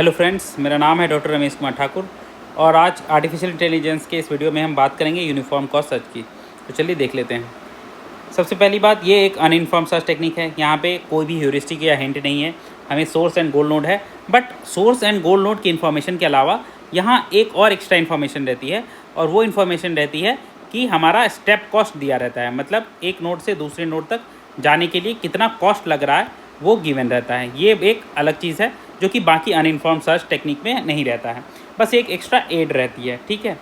Hello friends, मेरा नाम है डॉक्टर रमेश कुमार ठाकुर और आज आर्टिफिशियल इंटेलिजेंस के इस वीडियो में हम बात करेंगे यूनिफॉर्म कॉस्ट सर्च की। तो चलिए देख लेते हैं। सबसे पहली बात, ये एक अनइन्फॉर्म सर्च टेक्निक है। यहाँ पे कोई भी ह्यूरिस्टिक या हिंट नहीं है, हमें सोर्स एंड गोल नोड है। But source and goal node की इन्फॉर्मेशन के अलावा यहाँ एक और एक्स्ट्रा इन्फॉर्मेशन रहती है, और वो इन्फॉर्मेशन रहती है कि हमारा स्टेप कॉस्ट दिया रहता है। मतलब एक नोड से दूसरे नोड तक जाने के लिए कितना कॉस्ट लग रहा है वो गिवन रहता है। ये एक अलग चीज़ है जो कि बाकी अनइन्फॉर्म सर्च टेक्निक में नहीं रहता है, बस एक एक्स्ट्रा एड रहती है। ठीक है,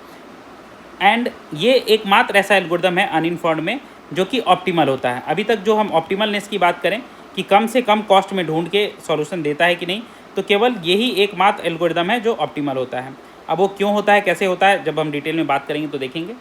एंड ये एकमात्र ऐसा एल्गोरिदम है अनइन्फॉर्म्ड में जो कि ऑप्टिमल होता है। अभी तक जो हम ऑप्टिमलनेस की बात करें कि कम से कम कॉस्ट में ढूंढ के सॉल्यूशन देता है कि नहीं, तो केवल यही एकमात्र एल्गोरिदम है जो ऑप्टिमल होता है। अब वो क्यों होता है, कैसे होता है, जब हम डिटेल में बात करेंगे तो देखेंगे।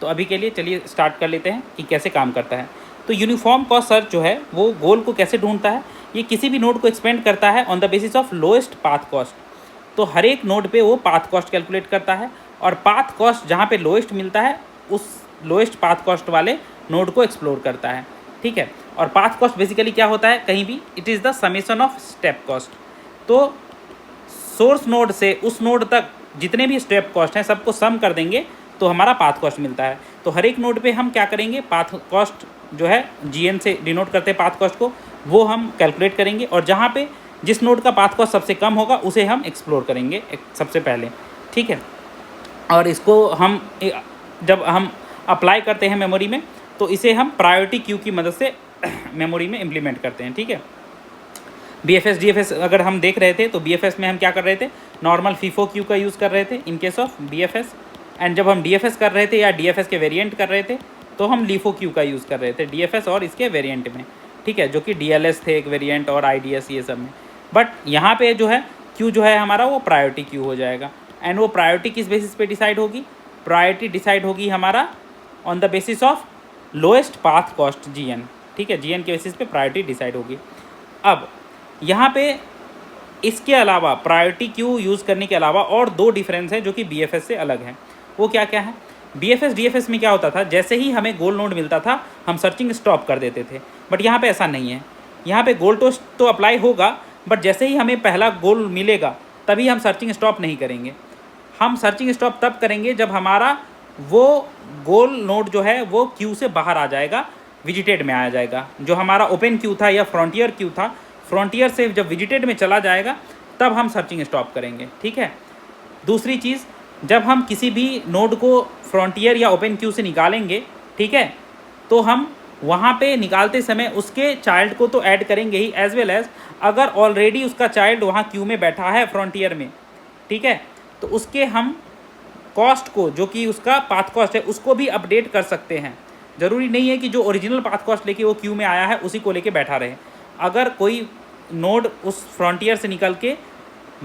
तो अभी के लिए चलिए स्टार्ट कर लेते हैं कि कैसे काम करता है। तो यूनिफॉर्म कॉस्ट सर्च जो है वो गोल को कैसे ढूंढता है, ये किसी भी नोड को एक्सपेंड करता है on the basis of lowest path cost. तो हर एक नोड पे वो पाथ कॉस्ट कैलकुलेट करता है, और पाथ कॉस्ट जहाँ पे लोएस्ट मिलता है उस लोएस्ट पाथ कॉस्ट वाले नोड को एक्सप्लोर करता है। ठीक है, और पाथ कॉस्ट बेसिकली क्या होता है, कहीं भी it is the summation of step cost. तो सोर्स नोड से उस नोड तक जितने भी स्टेप कॉस्ट हैं सबको सम कर देंगे तो हमारा पाथ कॉस्ट मिलता है। तो हर एक नोड पे हम क्या करेंगे, पाथ कॉस्ट जो है GN से डिनोट करते हैं पाथ कॉस्ट को, वो हम कैलकुलेट करेंगे, और जहाँ पे जिस नोड का पाथ कॉस्ट सबसे कम होगा उसे हम एक्सप्लोर करेंगे सबसे पहले। ठीक है, और इसको हम जब हम अप्लाई करते हैं मेमोरी में तो इसे हम प्रायोरिटी क्यू की मदद से मेमोरी में इम्प्लीमेंट करते हैं। ठीक है, BFS DFS अगर हम देख रहे थे तो BFS में हम क्या कर रहे थे, नॉर्मल फीफो क्यू का यूज़ कर रहे थे in case of BFS, and जब हम DFS कर रहे थे या DFS के वेरिएंट कर रहे थे तो हम लीफो क्यू का यूज़ कर रहे थे DFS और इसके वेरिएंट में। ठीक है, जो कि DLS थे एक वेरिएंट, और IDS ये सब में। बट यहाँ पे जो है क्यू जो है हमारा वो प्रायोरिटी क्यू हो जाएगा, एंड वो प्रायोरिटी किस बेसिस पे डिसाइड होगी, प्रायोरिटी डिसाइड होगी हमारा on the basis of lowest path cost GN। ठीक है, GN के बेसिस पे प्रायोरिटी डिसाइड होगी। अब यहाँ पे इसके अलावा प्रायोरिटी क्यू यूज़ करने के अलावा और दो डिफरेंस है जो कि BFS से अलग हैं। वो क्या क्या है, BFS DFS में क्या होता था, जैसे ही हमें गोल नोड मिलता था हम सर्चिंग स्टॉप कर देते थे। बट यहाँ पे ऐसा नहीं है। यहाँ पे गोल तो अप्लाई होगा, बट जैसे ही हमें पहला गोल मिलेगा तभी हम सर्चिंग स्टॉप नहीं करेंगे। हम सर्चिंग स्टॉप तब करेंगे जब हमारा वो गोल नोड जो है वो क्यू से बाहर आ जाएगा, विजिटेड में आ जाएगा। जो हमारा ओपन क्यू था या फ्रंटियर क्यू था, फ्रंटियर से जब विजिटेड में चला जाएगा तब हम सर्चिंग स्टॉप करेंगे। ठीक है, दूसरी चीज़, जब हम किसी भी नोड को फ्रंटियर या ओपन क्यू से निकालेंगे, ठीक है, तो हम वहाँ पे निकालते समय उसके चाइल्ड को तो ऐड करेंगे ही, एज वेल एज अगर ऑलरेडी उसका चाइल्ड वहाँ क्यू में बैठा है फ्रंटियर में, ठीक है, तो उसके हम कॉस्ट को, जो कि उसका पाथ कॉस्ट है, उसको भी अपडेट कर सकते हैं। ज़रूरी नहीं है कि जो ओरिजिनल पाथ कॉस्ट लेके वो क्यू में आया है उसी को लेके बैठा रहे। अगर कोई नोड उस फ्रंटियर से निकल के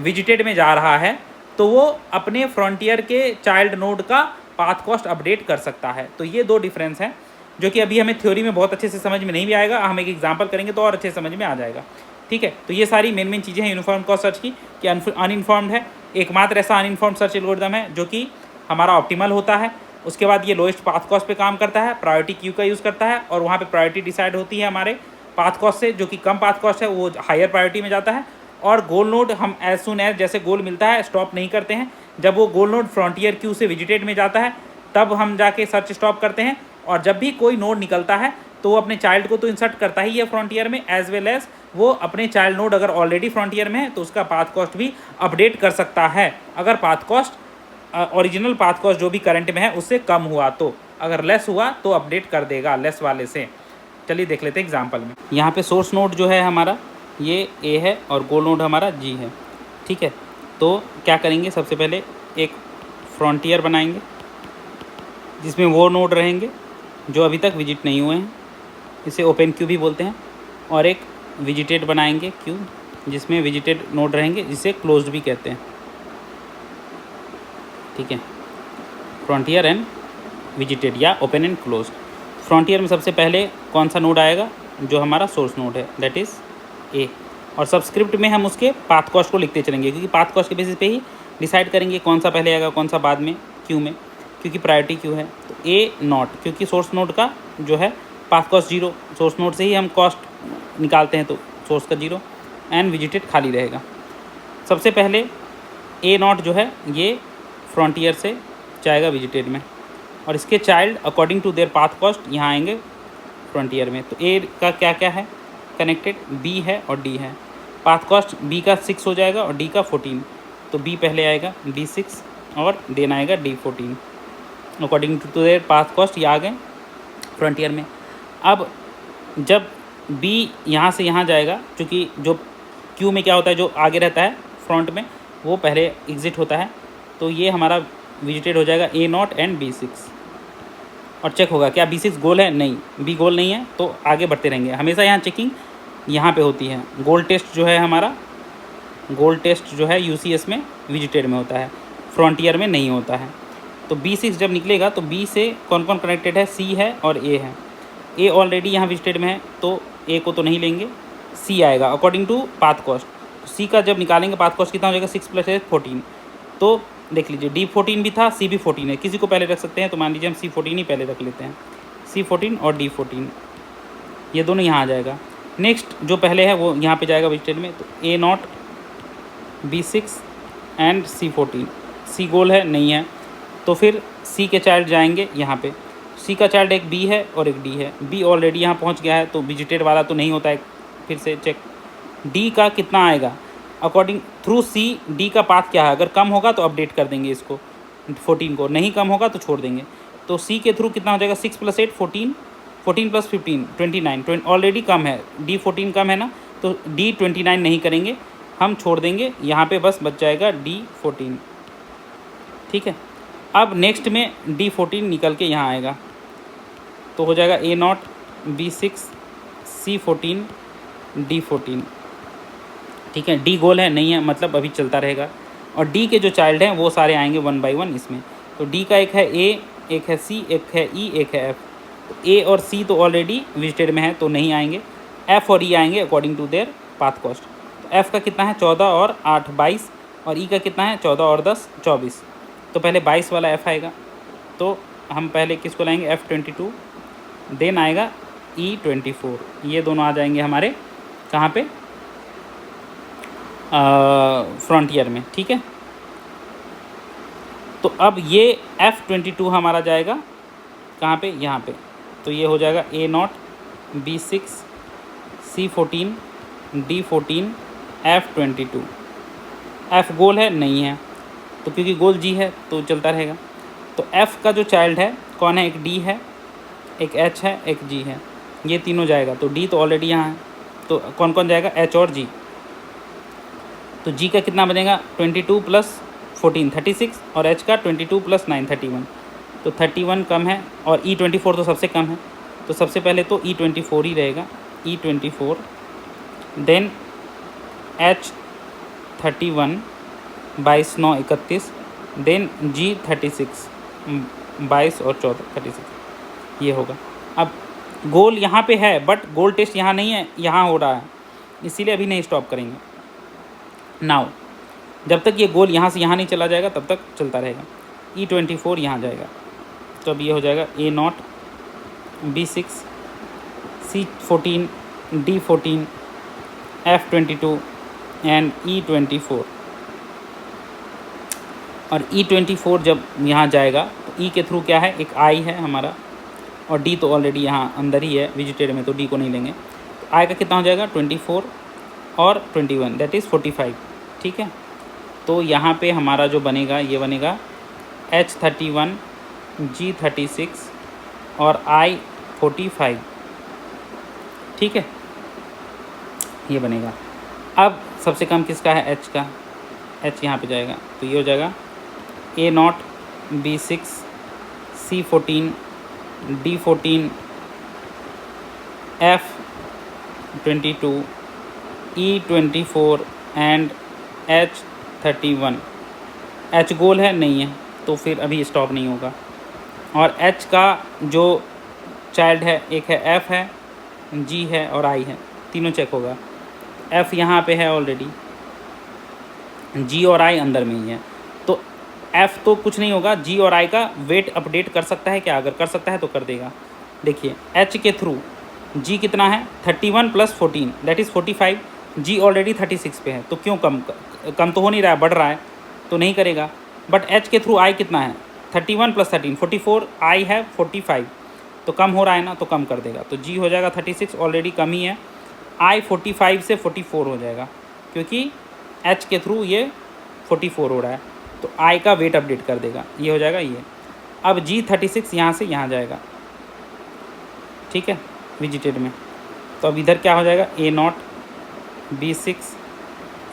विजिटेड में जा रहा है तो वो अपने फ्रंटियर के चाइल्ड नोड का पाथ कॉस्ट अपडेट कर सकता है। तो ये दो डिफरेंस हैं जो कि अभी हमें थ्योरी में बहुत अच्छे से समझ में नहीं भी आएगा, हम एक एग्जांपल करेंगे तो और अच्छे समझ में आ जाएगा। ठीक है, तो ये सारी मेन चीज़ें हैं यूनिफॉर्म कॉस्ट सर्च की कि अनइन्फॉर्म्ड है, एकमात्र ऐसा अनइन्फॉर्म्ड सर्च एल्गोरिदम है जो कि हमारा ऑप्टिमल होता है। उसके बाद ये लोएस्ट पाथ कॉस्ट पे काम करता है, प्रायोरिटी क्यू का यूज़ करता है, और वहाँ पे प्रायोरिटी डिसाइड होती है हमारे पाथ कॉस्ट से। जो कि कम पाथ कॉस्ट है वो हायर प्रायोरिटी में जाता है, और गोल नोड हम एज सुन एज जैसे गोल मिलता है स्टॉप नहीं करते हैं। जब वो गोल नोड फ्रंटियर क्यू से विजिटेड में जाता है तब हम जाके सर्च स्टॉप करते हैं, और जब भी कोई नोड निकलता है तो वो अपने चाइल्ड को तो इंसर्ट करता ही है फ्रंटियर में, एज वेल एज वो अपने चाइल्ड नोड अगर ऑलरेडी फ्रंटियर में है तो उसका पाथ कॉस्ट भी अपडेट कर सकता है। अगर path cost original path cost जो भी करंट में है उससे कम हुआ तो, अगर लेस हुआ तो अपडेट कर देगा लेस वाले से। चलिए देख लेते हैं एग्जाम्पल में। यहाँ पे सोर्स नोड जो है हमारा ये A है और गोल नोड हमारा G है। ठीक है, तो क्या करेंगे, सबसे पहले एक फ्रंटियर बनाएंगे जिसमें वो नोड रहेंगे जो अभी तक विजिट नहीं हुए हैं, इसे ओपन क्यू भी बोलते हैं, और एक विजिटेड बनाएंगे क्यू जिसमें विजिटेड नोड रहेंगे, जिसे क्लोज्ड भी कहते हैं। ठीक है, फ्रंटियर एंड विजिटेड या ओपन एंड क्लोज्ड। फ्रंटियर में सबसे पहले कौन सा नोड आएगा, जो हमारा सोर्स नोड है, दैट इज़ A, और सबस्क्रिप्ट में हम उसके पाथ कॉस्ट को लिखते चलेंगे, क्योंकि पाथ कॉस्ट के बेसिस पे ही डिसाइड करेंगे कौन सा पहले आएगा कौन सा बाद में क्यू में, क्योंकि प्रायोरिटी क्यू है। तो A नॉट, क्योंकि सोर्स नोड का जो है पाथ कॉस्ट 0, सोर्स नोड से ही हम कॉस्ट निकालते हैं तो सोर्स का 0, एंड विजिटेड खाली रहेगा। सबसे पहले ए नॉट जो है ये फ्रंटियर से जाएगा विजिटेड में, और इसके child according to their path cost यहाँ आएंगे फ्रंटियर में। तो ए का क्या क्या है कनेक्टेड, बी है और डी है। पाथ कॉस्ट बी का 6 हो जाएगा और डी का 14, तो बी पहले आएगा D6 और देन आएगा D14 according to their path cost, ये आ गए फ्रंटियर में। अब जब बी यहाँ से यहाँ जाएगा, क्योंकि जो क्यू में क्या होता है, जो आगे रहता है फ्रंट में वो पहले एग्ज़िट होता है, तो ये हमारा विजिटेड हो जाएगा ए नॉट एंड B6। और चेक होगा क्या B6 गोल है, नहीं बी गोल नहीं है, तो आगे बढ़ते रहेंगे। हमेशा यहाँ चेकिंग यहाँ पे होती है। गोल टेस्ट जो है हमारा, गोल टेस्ट जो है UCS में विजिटेड में होता है, फ्रंटियर में नहीं होता है। तो B6 जब निकलेगा तो B से कौन कौन कनेक्टेड है, C है और A है। A ऑलरेडी यहाँ विजिटेड में है तो A को तो नहीं लेंगे, C आएगा according to path cost. C का जब निकालेंगे पाथ कॉस्ट कितना हो जाएगा, 6 + 8 14। तो देख लीजिए D14 भी था, C भी 14 है, किसी को पहले रख सकते हैं, तो मान लीजिए हम C14 ही पहले रख लेते हैं। C14 और D14 ये दोनों यहाँ आ जाएगा। नेक्स्ट जो पहले है वो यहाँ पे जाएगा विजिटेड में, तो A not B6 and C14। C गोल है नहीं है, तो फिर C के चाइल्ड जाएंगे यहाँ पे। C का चाइल्ड एक B है और एक D है। B ऑलरेडी यहाँ पहुँच गया है तो विजिटेड वाला तो नहीं होता है, फिर से चेक। D का कितना आएगा अकॉर्डिंग थ्रू C, D का पाथ क्या है, अगर कम होगा तो अपडेट कर देंगे इसको 14 को, नहीं कम होगा तो छोड़ देंगे। तो C के थ्रू कितना हो जाएगा, 6 + 8 14, 14 + 15 29, ऑलरेडी कम है, D14 कम है ना, तो D29 नहीं करेंगे, हम छोड़ देंगे यहाँ पे, बस बच जाएगा D14। ठीक है, अब नेक्स्ट में D14 निकल के यहाँ आएगा तो हो जाएगा A not B6 C14 D14। ठीक है, D गोल है नहीं है, मतलब अभी चलता रहेगा। और D के जो चाइल्ड हैं वो सारे आएंगे 1 by 1 इसमें। तो D का एक है A, एक है C, एक है E, एक है F। तो A और C तो ऑलरेडी विजिटेड में है तो नहीं आएंगे, F और E आएंगे according to their path cost. तो F का कितना है 14 और 8 22, और E का कितना है 14 और 10 24। तो पहले 22 वाला F आएगा, तो हम पहले किसको लाएंगे F22, देन आएगा E24। ये दोनों आ जाएंगे हमारे कहाँ पे, फ्रंटियर में। ठीक है, तो अब ये F22 हमारा जाएगा कहाँ पे, यहाँ पे। तो ये हो जाएगा A not B6 C14 D14 F22। F गोल है नहीं है, तो क्योंकि गोल G है तो चलता रहेगा। तो F का जो चाइल्ड है कौन है, एक D है, एक H है, एक G है, ये तीनों जाएगा। तो D तो ऑलरेडी यहाँ है, तो कौन कौन जाएगा, H और G। तो G का कितना बनेगा 22 + 14 36, और H का 22 + 9 31। तो 31 कम है और E24 तो सबसे कम है, तो सबसे पहले तो E24 ही रहेगा, E24, then H31 22 9 31, then G36 22 और 14 36, ये होगा। अब गोल यहाँ पे है बट गोल टेस्ट यहाँ नहीं है, यहाँ हो रहा है, इसीलिए अभी नहीं स्टॉप करेंगे। नाउ जब तक ये गोल यहाँ से यहाँ नहीं चला जाएगा तब तक चलता रहेगा। E24 यहाँ जाएगा, तो अब ये हो जाएगा A not B6 C14 D14 F22 and E24। और E24 जब यहाँ जाएगा तो E के थ्रू क्या है, एक I है हमारा, और D तो ऑलरेडी यहाँ अंदर ही है विजिटेड में, तो D को नहीं लेंगे। तो I का कितना हो जाएगा 24 और 21, दैट इज़ 45। ठीक है, तो यहाँ पे हमारा जो बनेगा ये बनेगा H31 G36 और I45। ठीक है, ये बनेगा। अब सबसे कम किसका है, H का, H यहाँ पे जाएगा, तो ये हो जाएगा A not B6 C14 D14 F22 E24 and H31। H गोल है नहीं है, तो फिर अभी स्टॉप नहीं होगा। और H का जो चाइल्ड है, एक है F है, G है और I है, तीनों चेक होगा। F यहाँ पे है ऑलरेडी, G और I अंदर में ही है, तो F तो कुछ नहीं होगा। G और I का वेट अपडेट कर सकता है क्या, अगर कर सकता है तो कर देगा। देखिए H के थ्रू G कितना है 31 + 14 दैट इज़ 45, G ऑलरेडी 36 पे है, तो क्यों कम कम तो हो नहीं रहा है, बढ़ रहा है, तो नहीं करेगा। बट एच के थ्रू आई कितना है, 31 + 13 44, आई है 45, तो कम हो रहा है ना, तो कम कर देगा। तो जी हो जाएगा 36, ऑलरेडी कम ही है। आई 45 से 44 हो जाएगा, क्योंकि एच के थ्रू ये 44 हो रहा है, तो आई का वेट अपडेट कर देगा, ये हो जाएगा ये। अब जी 36 यहाँ से यहाँ जाएगा, ठीक है, विजिटेड में। तो अब इधर क्या हो जाएगा, A0, B6,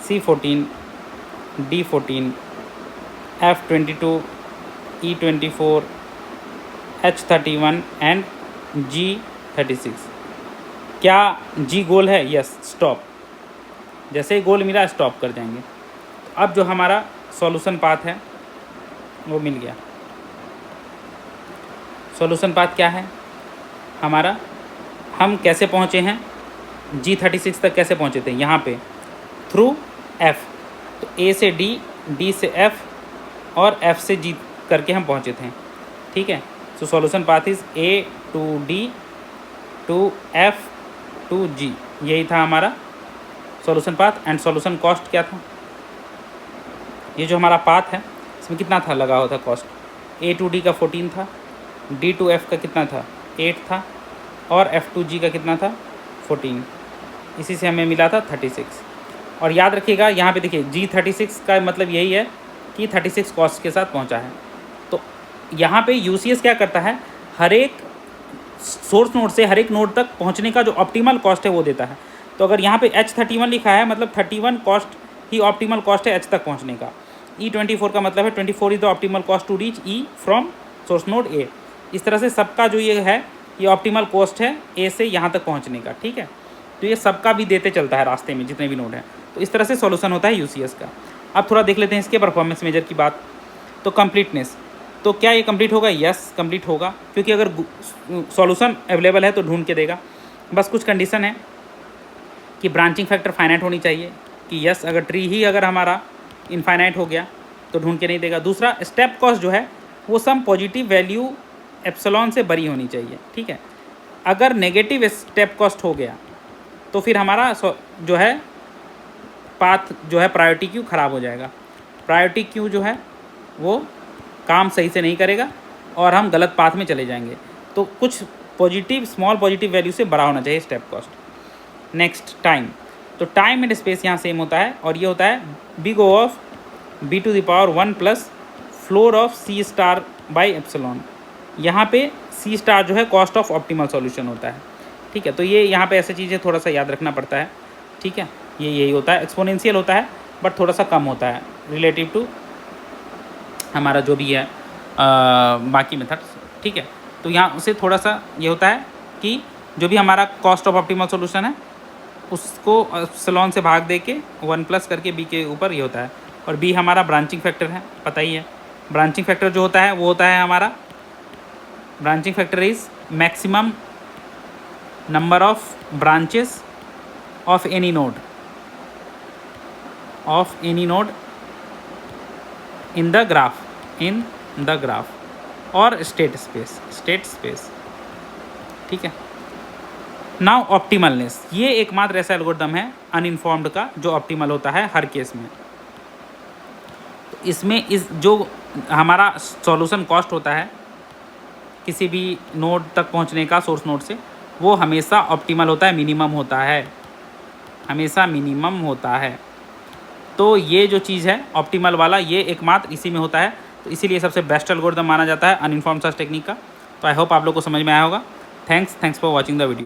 C14, D14, F22, E24, H31 and G36। क्या जी गोल है? Yes, stop. जैसे ही गोल मिला स्टॉप कर जाएंगे। तो अब जो हमारा सॉल्यूशन पाथ है वो मिल गया। सॉल्यूशन पाथ क्या है हमारा, हम कैसे पहुँचे हैं G36 तक, कैसे पहुँचे थे यहाँ पे, थ्रू F। तो A से D, D से F और F से G करके हम पहुँचे थे, ठीक है। So solution path is A to D to F to G, यही था हमारा solution path. And solution cost क्या था, ये जो हमारा पाथ है इसमें कितना था लगा हुआ था कॉस्ट, A to D का 14 था, D to F का कितना था 8 था, और F to G का कितना था 14। इसी से हमें मिला था 36। और याद रखिएगा यहाँ पे देखिए G36 का मतलब यही है कि 36 कॉस्ट के साथ पहुँचा है। तो यहाँ पे UCS क्या करता है, हर एक सोर्स नोड से हर एक नोड तक पहुँचने का जो ऑप्टिमल कॉस्ट है वो देता है। तो अगर यहाँ पे H31 लिखा है, मतलब 31 कॉस्ट ही ऑप्टिमल कॉस्ट है H तक पहुँचने का। E24 का मतलब है 24 is the optimal cost to reach E from source node A। इस तरह से सबका जो ये है ये ऑप्टिमल कॉस्ट है A से यहाँ तक पहुँचने का, ठीक है। तो ये सबका भी देते चलता है रास्ते में जितने भी नोड हैं। तो इस तरह से सॉल्यूशन होता है UCS का। अब थोड़ा देख लेते हैं इसके परफॉर्मेंस मेजर की बात। तो कंप्लीटनेस, तो क्या ये कंप्लीट होगा? यस, कंप्लीट होगा, क्योंकि अगर सॉल्यूशन अवेलेबल है तो ढूंढ के देगा। बस कुछ कंडीशन है कि ब्रांचिंग फैक्टर फाइनाइट होनी चाहिए, कि यस अगर ट्री ही अगर हमारा इनफाइनाइट हो गया तो ढूंढ के नहीं देगा। दूसरा, स्टेप कॉस्ट जो है वो सम पॉजिटिव वैल्यू एप्सिलॉन से बरी होनी चाहिए, ठीक है। अगर नेगेटिव स्टेप कॉस्ट हो गया तो फिर हमारा जो है पाथ जो है प्रायोरिटी क्यू ख़राब हो जाएगा। प्रायोरिटी क्यू जो है वो काम सही से नहीं करेगा और हम गलत पाथ में चले जाएंगे। तो कुछ पॉजिटिव, स्मॉल पॉजिटिव वैल्यू से बड़ा होना चाहिए स्टेप कॉस्ट। Next, time. तो टाइम एंड स्पेस यहाँ सेम होता है, और ये होता है big O of B⁴ 1 + floor of C* by epsilon. यहाँ पे C* जो है कॉस्ट ऑफ ऑप्टिमल सॉल्यूशन होता है, ठीक है। तो ये यहाँ पे ऐसी चीज़ें थोड़ा सा याद रखना पड़ता है, ठीक है। ये यही होता है, एक्सपोनेंशियल होता है बट थोड़ा सा कम होता है रिलेटिव टू हमारा जो भी है बाकी मेथड्स, ठीक है। तो यहाँ से थोड़ा सा ये होता है कि जो भी हमारा कॉस्ट ऑफ ऑप्टिमल सॉल्यूशन है उसको एप्सिलॉन से भाग दे के 1+ करके B के ऊपर ये होता है। और B हमारा ब्रांचिंग फैक्टर है, पता ही है। ब्रांचिंग फैक्टर जो होता है वो होता है हमारा, branching factor is maximum number of branches of any node in the graph और स्टेट स्पेस, ठीक है। नाउ ऑप्टिमलनेस, ये एकमात्र ऐसा एल्गोरिथम है अनइन्फॉर्म्ड का जो ऑप्टिमल होता है हर केस में। तो इसमें इस जो हमारा सॉल्यूशन कॉस्ट होता है किसी भी नोड तक पहुंचने का सोर्स नोड से, वो हमेशा ऑप्टिमल होता है, मिनिमम होता है, हमेशा मिनिमम होता है। तो ये जो चीज़ है ऑप्टिमल वाला, ये एकमात्र इसी में होता है। तो इसीलिए सबसे बेस्ट एल्गोरिथम माना जाता है अनइन्फॉर्म्ड सर्च टेक्निक का। तो आई होप आप लोग को समझ में आया होगा। Thanks for watching the video.